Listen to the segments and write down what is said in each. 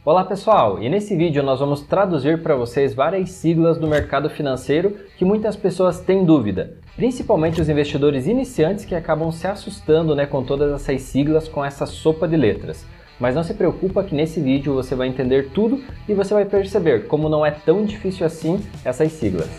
Olá pessoal, e nesse vídeo nós vamos traduzir para vocês várias siglas do mercado financeiro que muitas pessoas têm dúvida, principalmente os investidores iniciantes que acabam se assustando com todas essas siglas, com essa sopa de letras. Mas não se preocupa que nesse vídeo você vai entender tudo e você vai perceber como não é tão difícil assim essas siglas.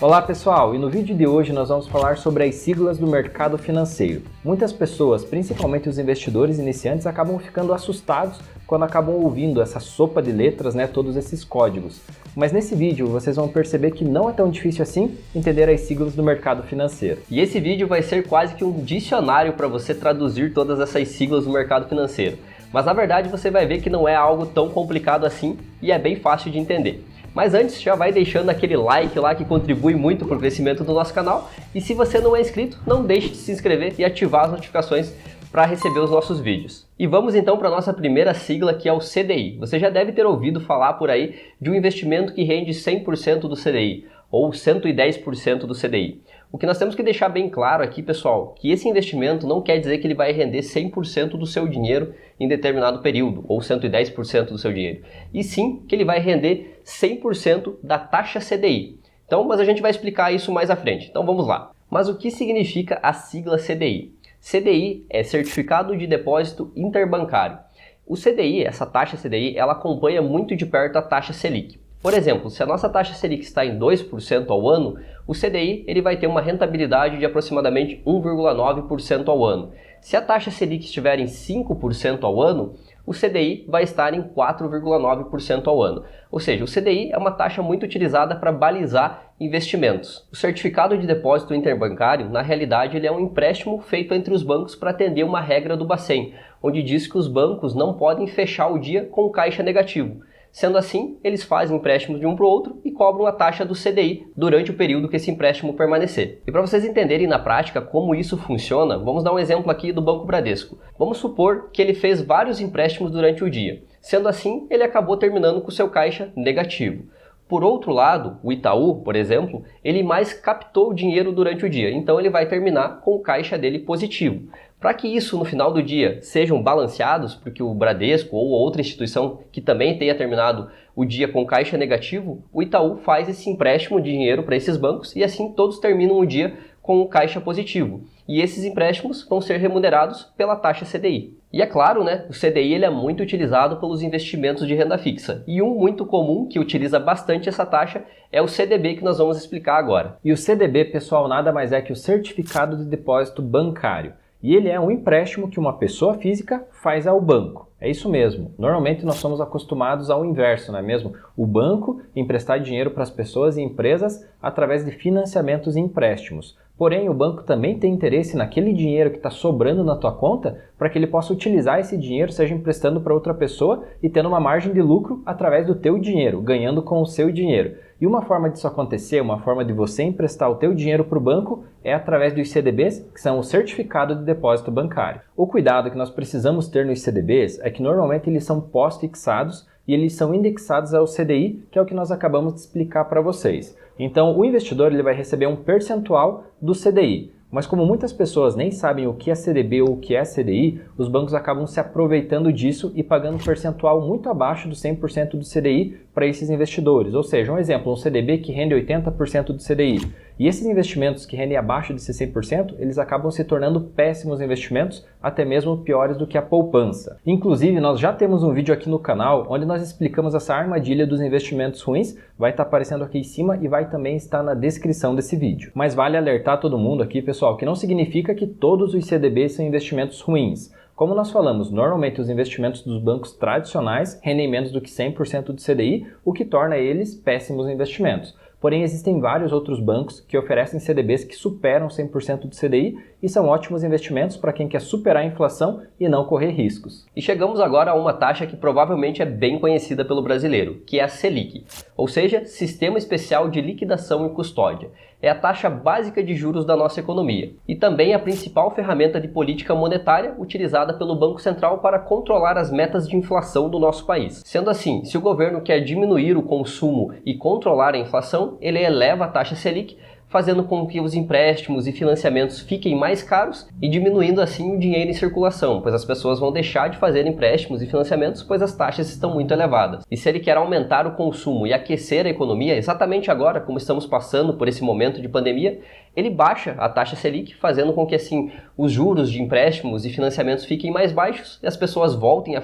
Olá pessoal, e no vídeo de hoje nós vamos falar sobre as siglas do mercado financeiro. Muitas pessoas, principalmente os investidores iniciantes, acabam ficando assustados quando acabam ouvindo essa sopa de letras, todos esses códigos. Mas nesse vídeo vocês vão perceber que não é tão difícil assim entender as siglas do mercado financeiro. E esse vídeo vai ser quase que um dicionário para você traduzir todas essas siglas do mercado financeiro. Mas na verdade você vai ver que não é algo tão complicado assim e é bem fácil de entender. Mas antes, já vai deixando aquele like lá que contribui muito para o crescimento do nosso canal. E se você não é inscrito, não deixe de se inscrever e ativar as notificações para receber os nossos vídeos. E vamos então para a nossa primeira sigla, que é o CDI. Você já deve ter ouvido falar por aí de um investimento que rende 100% do CDI ou 110% do CDI. O que nós temos que deixar bem claro aqui, pessoal, que esse investimento não quer dizer que ele vai render 100% do seu dinheiro em determinado período, ou 110% do seu dinheiro, e sim que ele vai render 100% da taxa CDI. Então, mas a gente vai explicar isso mais à frente, então vamos lá. Mas o que significa a sigla CDI? CDI é Certificado de Depósito Interbancário. O CDI, essa taxa CDI, ela acompanha muito de perto a taxa Selic. Por exemplo, se a nossa taxa Selic está em 2% ao ano, o CDI ele vai ter uma rentabilidade de aproximadamente 1,9% ao ano. Se a taxa Selic estiver em 5% ao ano, o CDI vai estar em 4,9% ao ano. Ou seja, o CDI é uma taxa muito utilizada para balizar investimentos. O certificado de depósito interbancário, na realidade, ele é um empréstimo feito entre os bancos para atender uma regra do Bacen, onde diz que os bancos não podem fechar o dia com caixa negativo. Sendo assim, eles fazem empréstimos de um para o outro e cobram a taxa do CDI durante o período que esse empréstimo permanecer. E para vocês entenderem na prática como isso funciona, vamos dar um exemplo aqui do Banco Bradesco. Vamos supor que ele fez vários empréstimos durante o dia. Sendo assim, ele acabou terminando com o seu caixa negativo. Por outro lado, o Itaú, por exemplo, ele mais captou dinheiro durante o dia, então ele vai terminar com o caixa dele positivo. Para que isso no final do dia sejam balanceados, porque o Bradesco ou outra instituição que também tenha terminado o dia com caixa negativo, o Itaú faz esse empréstimo de dinheiro para esses bancos e assim todos terminam o dia com o caixa positivo. E esses empréstimos vão ser remunerados pela taxa CDI. E é claro, o CDI ele é muito utilizado pelos investimentos de renda fixa. E um muito comum que utiliza bastante essa taxa é o CDB, que nós vamos explicar agora. E o CDB, pessoal, nada mais é que o Certificado de Depósito Bancário. E ele é um empréstimo que uma pessoa física faz ao banco. É isso mesmo. Normalmente nós somos acostumados ao inverso, não é mesmo? O banco emprestar dinheiro para as pessoas e empresas através de financiamentos e empréstimos. Porém, o banco também tem interesse naquele dinheiro que está sobrando na tua conta para que ele possa utilizar esse dinheiro, seja emprestando para outra pessoa e tendo uma margem de lucro através do teu dinheiro, ganhando com o seu dinheiro. E uma forma disso acontecer, uma forma de você emprestar o teu dinheiro para o banco é através dos CDBs, que são o Certificado de Depósito Bancário. O cuidado que nós precisamos ter nos CDBs é que normalmente eles são pós-fixados e eles são indexados ao CDI, que é o que nós acabamos de explicar para vocês. Então, o investidor ele vai receber um percentual do CDI. Mas como muitas pessoas nem sabem o que é CDB ou o que é CDI, os bancos acabam se aproveitando disso e pagando um percentual muito abaixo do 100% do CDI para esses investidores. Ou seja, um exemplo, um CDB que rende 80% do CDI. E esses investimentos que rendem abaixo desse 100%, eles acabam se tornando péssimos investimentos, até mesmo piores do que a poupança. Inclusive, nós já temos um vídeo aqui no canal onde nós explicamos essa armadilha dos investimentos ruins, vai estar aparecendo aqui em cima e vai também estar na descrição desse vídeo. Mas vale alertar todo mundo aqui, pessoal, que não significa que todos os CDBs são investimentos ruins. Como nós falamos, normalmente os investimentos dos bancos tradicionais rendem menos do que 100% do CDI, o que torna eles péssimos investimentos. Porém, existem vários outros bancos que oferecem CDBs que superam 100% do CDI e são ótimos investimentos para quem quer superar a inflação e não correr riscos. E chegamos agora a uma taxa que provavelmente é bem conhecida pelo brasileiro, que é a Selic, ou seja, Sistema Especial de Liquidação e Custódia. É a taxa básica de juros da nossa economia e também a principal ferramenta de política monetária utilizada pelo Banco Central para controlar as metas de inflação do nosso país. Sendo assim, se o governo quer diminuir o consumo e controlar a inflação, ele eleva a taxa Selic, fazendo com que os empréstimos e financiamentos fiquem mais caros e diminuindo assim o dinheiro em circulação, pois as pessoas vão deixar de fazer empréstimos e financiamentos, pois as taxas estão muito elevadas. E se ele quer aumentar o consumo e aquecer a economia, exatamente agora, como estamos passando por esse momento de pandemia, ele baixa a taxa Selic, fazendo com que assim os juros de empréstimos e financiamentos fiquem mais baixos e as pessoas voltem a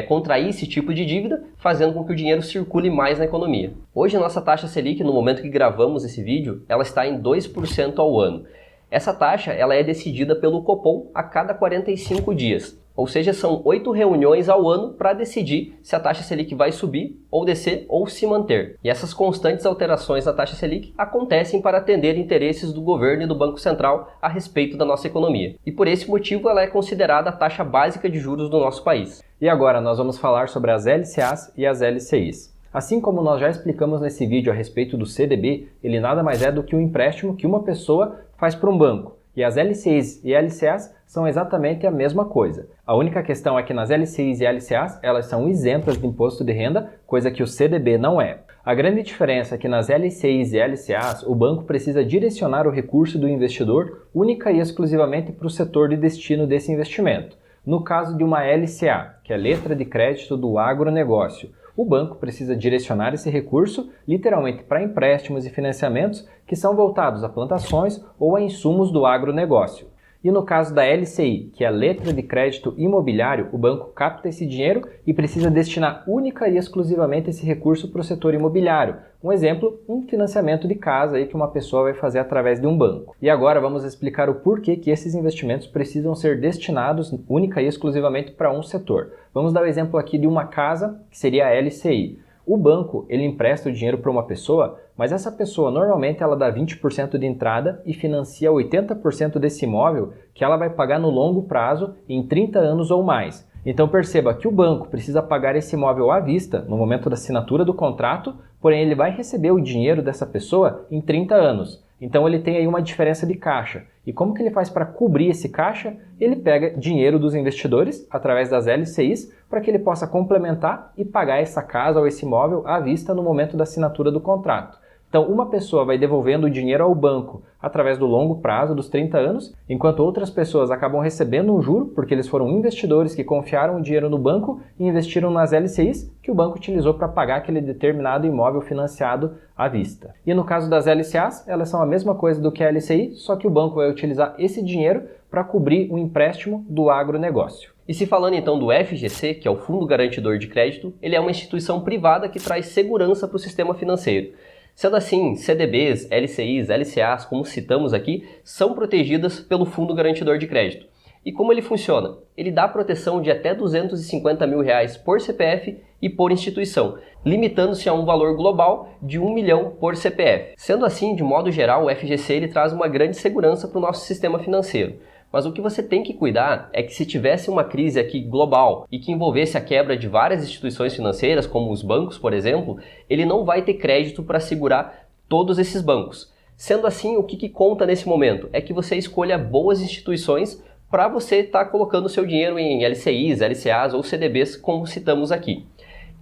contrair esse tipo de dívida, fazendo com que o dinheiro circule mais na economia. Hoje a nossa taxa Selic, no momento que gravamos esse vídeo, ela está em 2% ao ano. Essa taxa ela é decidida pelo Copom a cada 45 dias. Ou seja, são 8 reuniões ao ano para decidir se a taxa Selic vai subir ou descer ou se manter. E essas constantes alterações na taxa Selic acontecem para atender interesses do governo e do Banco Central a respeito da nossa economia. E por esse motivo ela é considerada a taxa básica de juros do nosso país. E agora nós vamos falar sobre as LCAs e as LCIs. Assim como nós já explicamos nesse vídeo a respeito do CDB, ele nada mais é do que um empréstimo que uma pessoa faz para um banco. E as LCIs e LCAs são exatamente a mesma coisa. A única questão é que nas LCIs e LCAs elas são isentas de imposto de renda, coisa que o CDB não é. A grande diferença é que nas LCIs e LCAs o banco precisa direcionar o recurso do investidor única e exclusivamente para o setor de destino desse investimento. No caso de uma LCA, que é letra de crédito do agronegócio, o banco precisa direcionar esse recurso literalmente para empréstimos e financiamentos que são voltados a plantações ou a insumos do agronegócio. E no caso da LCI, que é a letra de crédito imobiliário, o banco capta esse dinheiro e precisa destinar única e exclusivamente esse recurso para o setor imobiliário. Um exemplo, um financiamento de casa aí que uma pessoa vai fazer através de um banco. E agora vamos explicar o porquê que esses investimentos precisam ser destinados única e exclusivamente para um setor. Vamos dar o exemplo aqui de uma casa, que seria a LCI. O banco, ele empresta o dinheiro para uma pessoa, mas essa pessoa normalmente ela dá 20% de entrada e financia 80% desse imóvel que ela vai pagar no longo prazo em 30 anos ou mais. Então perceba que o banco precisa pagar esse imóvel à vista no momento da assinatura do contrato, porém ele vai receber o dinheiro dessa pessoa em 30 anos. Então ele tem aí uma diferença de caixa. E como que ele faz para cobrir esse caixa? Ele pega dinheiro dos investidores através das LCIs para que ele possa complementar e pagar essa casa ou esse imóvel à vista no momento da assinatura do contrato. Então, uma pessoa vai devolvendo o dinheiro ao banco através do longo prazo dos 30 anos, enquanto outras pessoas acabam recebendo um juro, porque eles foram investidores que confiaram o dinheiro no banco e investiram nas LCIs que o banco utilizou para pagar aquele determinado imóvel financiado à vista. E no caso das LCAs, elas são a mesma coisa do que a LCI, só que o banco vai utilizar esse dinheiro para cobrir o empréstimo do agronegócio. E se falando então do FGC, que é o Fundo Garantidor de Crédito, ele é uma instituição privada que traz segurança para o sistema financeiro. Sendo assim, CDBs, LCIs, LCAs, como citamos aqui, são protegidas pelo Fundo Garantidor de Crédito. E como ele funciona? Ele dá proteção de até R$250 mil por CPF e por instituição, limitando-se a um valor global de R$1 milhão por CPF. Sendo assim, de modo geral, o FGC ele traz uma grande segurança para o nosso sistema financeiro. Mas o que você tem que cuidar é que se tivesse uma crise aqui global e que envolvesse a quebra de várias instituições financeiras, como os bancos, por exemplo, ele não vai ter crédito para segurar todos esses bancos. Sendo assim, o que conta nesse momento é que você escolha boas instituições para você estar colocando o seu dinheiro em LCIs, LCAs ou CDBs, como citamos aqui.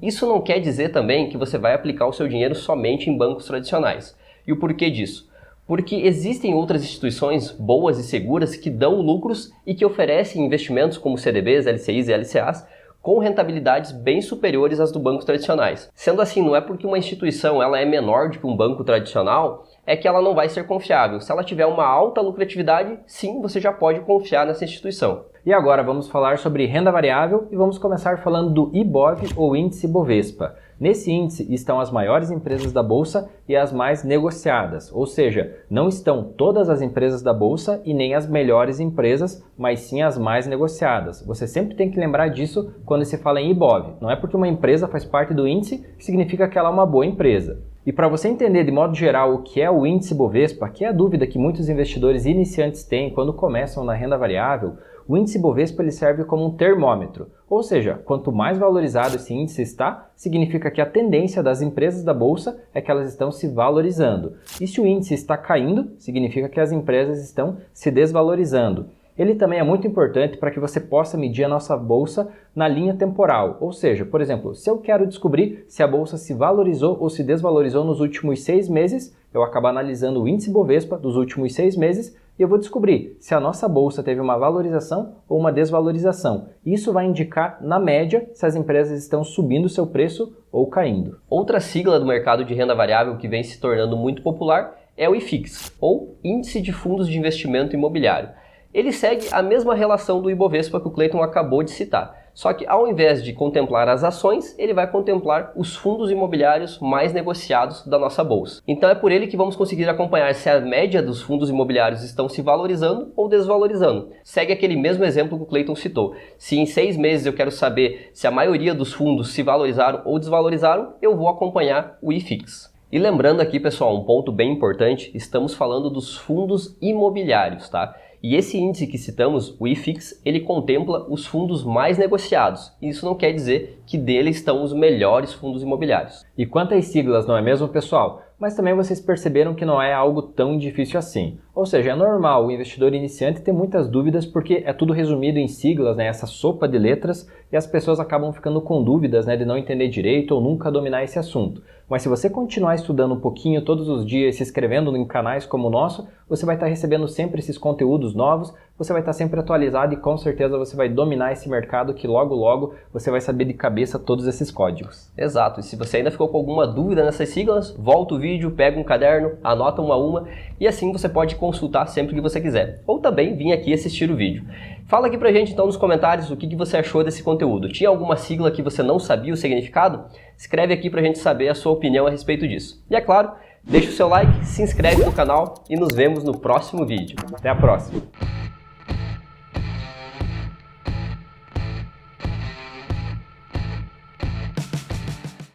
Isso não quer dizer também que você vai aplicar o seu dinheiro somente em bancos tradicionais. E o porquê disso? Porque existem outras instituições boas e seguras que dão lucros e que oferecem investimentos como CDBs, LCIs e LCAs com rentabilidades bem superiores às do bancos tradicionais. Sendo assim, não é porque uma instituição ela é menor do que um banco tradicional, é que ela não vai ser confiável. Se ela tiver uma alta lucratividade, sim, você já pode confiar nessa instituição. E agora vamos falar sobre renda variável e vamos começar falando do IBOV ou Índice Bovespa. Nesse índice estão as maiores empresas da Bolsa e as mais negociadas, ou seja, não estão todas as empresas da Bolsa e nem as melhores empresas, mas sim as mais negociadas. Você sempre tem que lembrar disso quando se fala em IBOV. Não é porque uma empresa faz parte do índice que significa que ela é uma boa empresa. E para você entender de modo geral o que é o índice Bovespa, que é a dúvida que muitos investidores iniciantes têm quando começam na renda variável, o índice Bovespa ele serve como um termômetro, ou seja, quanto mais valorizado esse índice está, significa que a tendência das empresas da bolsa é que elas estão se valorizando. E se o índice está caindo, significa que as empresas estão se desvalorizando. Ele também é muito importante para que você possa medir a nossa bolsa na linha temporal, ou seja, por exemplo, se eu quero descobrir se a bolsa se valorizou ou se desvalorizou nos últimos 6 meses, eu acabo analisando o índice Bovespa dos últimos 6 meses e eu vou descobrir se a nossa bolsa teve uma valorização ou uma desvalorização. Isso vai indicar, na média, se as empresas estão subindo seu preço ou caindo. Outra sigla do mercado de renda variável que vem se tornando muito popular é o IFIX, ou Índice de Fundos de Investimento Imobiliário. Ele segue a mesma relação do Ibovespa que o Clayton acabou de citar, só que ao invés de contemplar as ações, ele vai contemplar os fundos imobiliários mais negociados da nossa bolsa. Então é por ele que vamos conseguir acompanhar se a média dos fundos imobiliários estão se valorizando ou desvalorizando. Segue aquele mesmo exemplo que o Clayton citou. Se em 6 meses eu quero saber se a maioria dos fundos se valorizaram ou desvalorizaram, eu vou acompanhar o IFIX. E lembrando aqui, pessoal, um ponto bem importante, estamos falando dos fundos imobiliários, tá? E esse índice que citamos, o IFIX, ele contempla os fundos mais negociados. Isso não quer dizer que dele estão os melhores fundos imobiliários. E quantas siglas, não é mesmo, pessoal? Mas também vocês perceberam que não é algo tão difícil assim. Ou seja, é normal o investidor iniciante ter muitas dúvidas porque é tudo resumido em siglas, né? Essa sopa de letras, e as pessoas acabam ficando com dúvidas, né? De não entender direito ou nunca dominar esse assunto. Mas se você continuar estudando um pouquinho todos os dias, se inscrevendo em canais como o nosso, você vai estar recebendo sempre esses conteúdos novos, você vai estar sempre atualizado e com certeza você vai dominar esse mercado que logo logo você vai saber de cabeça todos esses códigos. Exato, e se você ainda ficou com alguma dúvida nessas siglas, volta o vídeo, pega um caderno, anota uma a uma e assim você pode consultar sempre que você quiser. Ou também vir aqui assistir o vídeo. Fala aqui pra gente então nos comentários o que você achou desse conteúdo. Tinha alguma sigla que você não sabia o significado? Escreve aqui pra gente saber a sua opinião a respeito disso. E é claro, deixa o seu like, se inscreve no canal e nos vemos no próximo vídeo. Até a próxima!